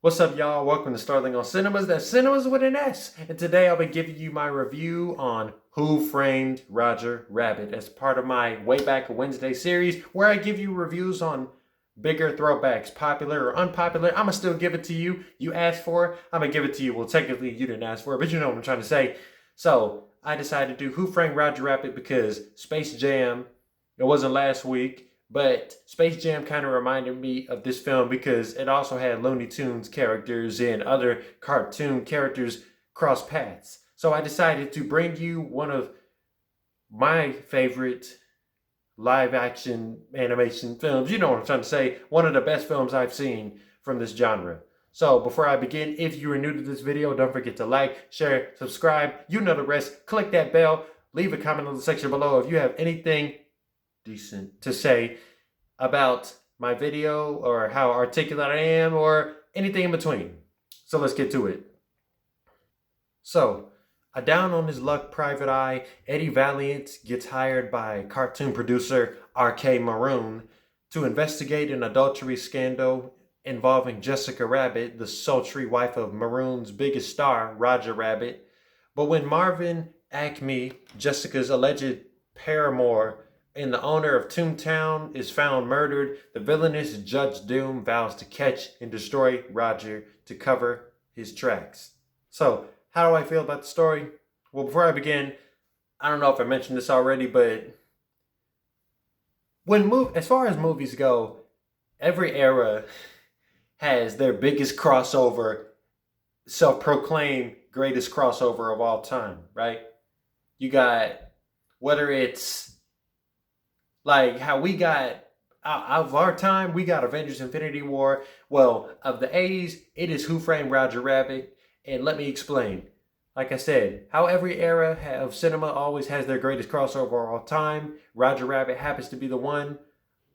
What's up, y'all? Welcome to Starling on Cinemas. That's Cinemas with an S. And today I'll be giving you my review on Who Framed Roger Rabbit as part of my Way Back Wednesday series where I give you reviews on bigger throwbacks, popular or unpopular. I'm going to still give it to you. You asked for it, I'm going to give it to you. Well, technically you didn't ask for it, but you know what I'm trying to say. So I decided to do Who Framed Roger Rabbit because Space Jam, it wasn't last week. But Space Jam kind of reminded me of this film because it also had Looney Tunes characters and other cartoon characters cross paths. So I decided to bring you one of my favorite live action animation films. You know what I'm trying to say. One of the best films I've seen from this genre. So before I begin, if you are new to this video, don't forget to like, share, subscribe. You know the rest. Click that bell. Leave a comment in the section below if you have anything decent to say about my video or how articulate I am or anything in between. So let's get to it. So, a down on his luck private eye, Eddie Valiant gets hired by cartoon producer R.K. Maroon to investigate an adultery scandal involving Jessica Rabbit, the sultry wife of Maroon's biggest star, Roger Rabbit. But when Marvin Acme, Jessica's alleged paramour, and the owner of Toontown is found murdered, the villainous Judge Doom vows to catch and destroy Roger to cover his tracks. So, how do I feel about the story? Well, before I begin, I don't know if I mentioned this already, but as far as movies go, every era has their biggest crossover, self-proclaimed greatest crossover of all time, right? You got, whether it's like how we got, out of our time, we got Avengers Infinity War. Well, of the 80s, it is Who Framed Roger Rabbit. And let me explain. Like I said, how every era of cinema always has their greatest crossover of all time. Roger Rabbit happens to be the one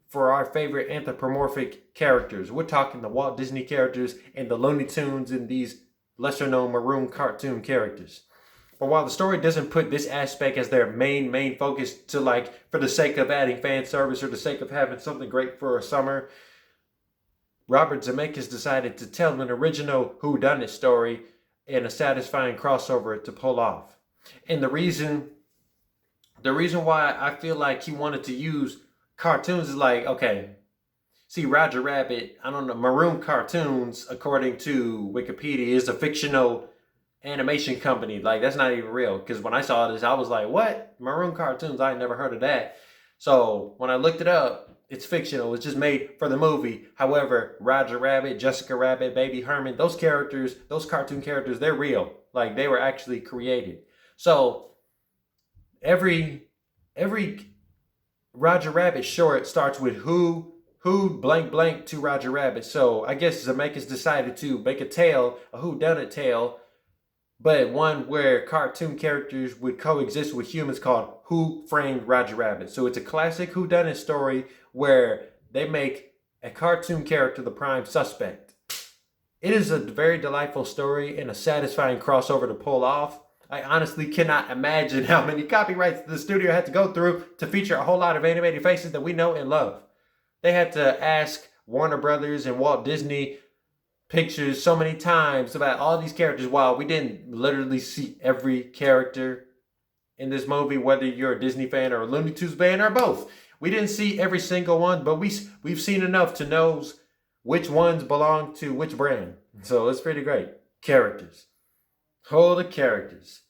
for our favorite anthropomorphic characters. We're talking the Walt Disney characters and the Looney Tunes and these lesser known Maroon cartoon characters. But while the story doesn't put this aspect as their main focus to, like, for the sake of adding fan service or the sake of having something great for a summer, Robert Zemeckis decided to tell an original whodunit story and a satisfying crossover to pull off. And the reason why I feel like he wanted to use cartoons is like, okay, see, Roger Rabbit, I don't know, Maroon Cartoons, according to Wikipedia, is a fictional animation company. Like, that's not even real, because when I saw this I was like, what? Maroon Cartoons? I had never heard of that. So when I looked it up, it's fictional. It's just made for the movie. However, Roger Rabbit, Jessica Rabbit, Baby Herman, those characters, those cartoon characters, they're real. Like, they were actually created. So every Roger Rabbit short starts with who blank blank to Roger Rabbit. So I guess Zemeckis decided to make a tale, a whodunit tale, but one where cartoon characters would coexist with humans, called Who Framed Roger Rabbit. So it's a classic whodunit story where they make a cartoon character the prime suspect. It is a very delightful story and a satisfying crossover to pull off. I honestly cannot imagine how many copyrights the studio had to go through to feature a whole lot of animated faces that we know and love. They had to ask Warner Brothers and Walt Disney pictures so many times about all these characters. While we didn't literally see every character in this movie, whether you're a Disney fan or a Looney Tunes fan or both, we didn't see every single one, but we've seen enough to know which ones belong to which brand. So it's pretty great. Characters. Oh, the characters.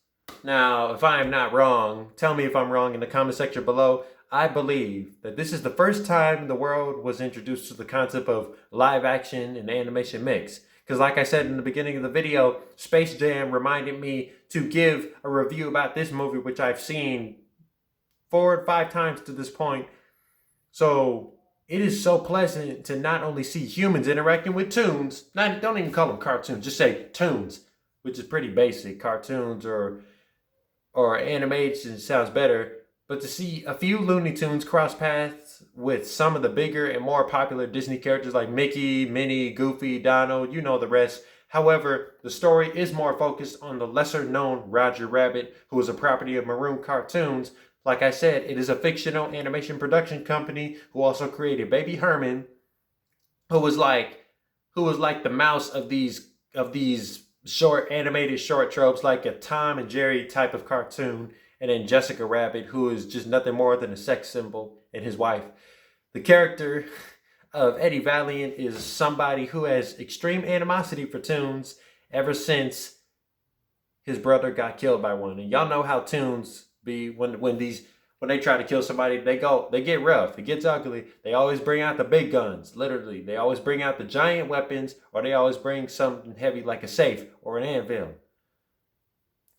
Now, if I am not wrong, tell me if I'm wrong in the comment section below. I believe that this is the first time the world was introduced to the concept of live action and animation mix. Because like I said in the beginning of the video, Space Jam reminded me to give a review about this movie, which I've seen 4 or 5 times to this point. So it is so pleasant to not only see humans interacting with tunes, don't even call them cartoons, just say tunes, which is pretty basic. Cartoons or animation sounds better. But to see a few Looney Tunes cross paths with some of the bigger and more popular Disney characters like Mickey, Minnie, Goofy, Donald, you know the rest. However, the story is more focused on the lesser known Roger Rabbit, who is a property of Maroon Cartoons. Like I said, it is a fictional animation production company who also created Baby Herman, who was like who was like the mouse of these short animated short tropes, like a Tom and Jerry type of cartoon, and then Jessica Rabbit, who is just nothing more than a sex symbol, and his wife. The character of Eddie Valiant is somebody who has extreme animosity for Toons ever since his brother got killed by one. And y'all know how Toons be when they try to kill somebody, they get rough, it gets ugly. They always bring out the big guns, literally. They always bring out the giant weapons, or they always bring something heavy like a safe or an anvil.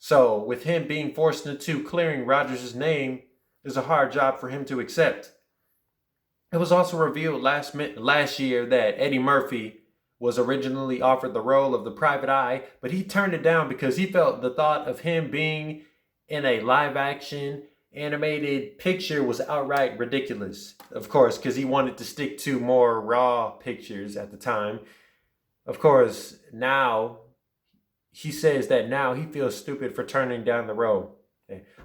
So with him being forced into clearing Rogers' name is a hard job for him to accept. It was also revealed last year that Eddie Murphy was originally offered the role of the Private Eye, but he turned it down because he felt the thought of him being in a live-action animated picture was outright ridiculous. Of course, because he wanted to stick to more raw pictures at the time. Of course, now he says that now he feels stupid for turning down the role.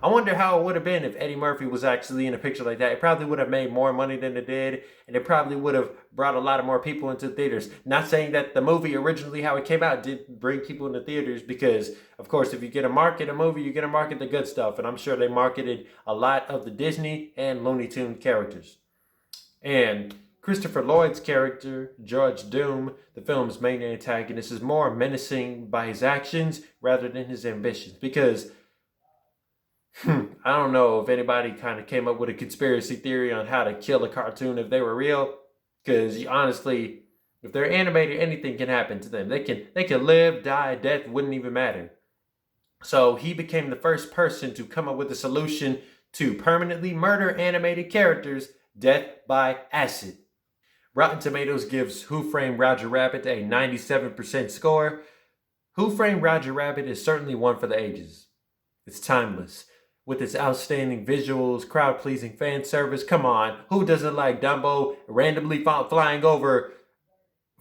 I wonder how it would have been if Eddie Murphy was actually in a picture like that. It probably would have made more money than it did, and it probably would have brought a lot of more people into theaters. Not saying that the movie originally, how it came out, did bring people into theaters, because, of course, if you get to market a movie, you're going to market the good stuff, and I'm sure they marketed a lot of the Disney and Looney Tunes characters. And Christopher Lloyd's character, George Doom, the film's main antagonist, is more menacing by his actions rather than his ambitions, because I don't know if anybody kind of came up with a conspiracy theory on how to kill a cartoon if they were real. Because honestly, if they're animated, anything can happen to them. They can live, die, death wouldn't even matter. So he became the first person to come up with a solution to permanently murder animated characters, death by acid. Rotten Tomatoes gives Who Framed Roger Rabbit a 97% score. Who Framed Roger Rabbit is certainly one for the ages. It's timeless. With its outstanding visuals, crowd-pleasing fan service, come on, who doesn't like Dumbo randomly flying over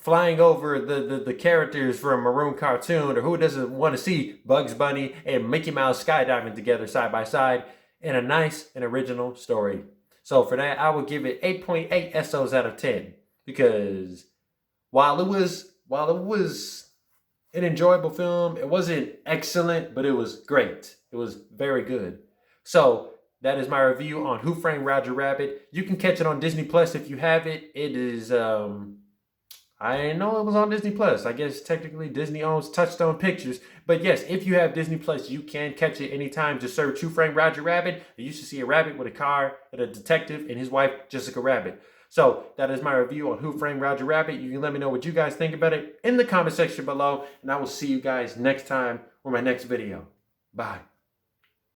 the characters from a Maroon cartoon, or who doesn't want to see Bugs Bunny and Mickey Mouse skydiving together side by side in a nice and original story? So for that, I would give it 8.8 SOs out of 10, because while it was an enjoyable film, it wasn't excellent, but it was great. It was very good. So that is my review on Who Framed Roger Rabbit. You can catch it on Disney Plus if you have it. It is, I didn't know it was on Disney Plus. I guess technically Disney owns Touchstone Pictures. But yes, if you have Disney Plus, you can catch it anytime. Just search Who Framed Roger Rabbit. You used to see a rabbit with a car and a detective and his wife, Jessica Rabbit. So that is my review on Who Framed Roger Rabbit. You can let me know what you guys think about it in the comment section below. And I will see you guys next time for my next video. Bye.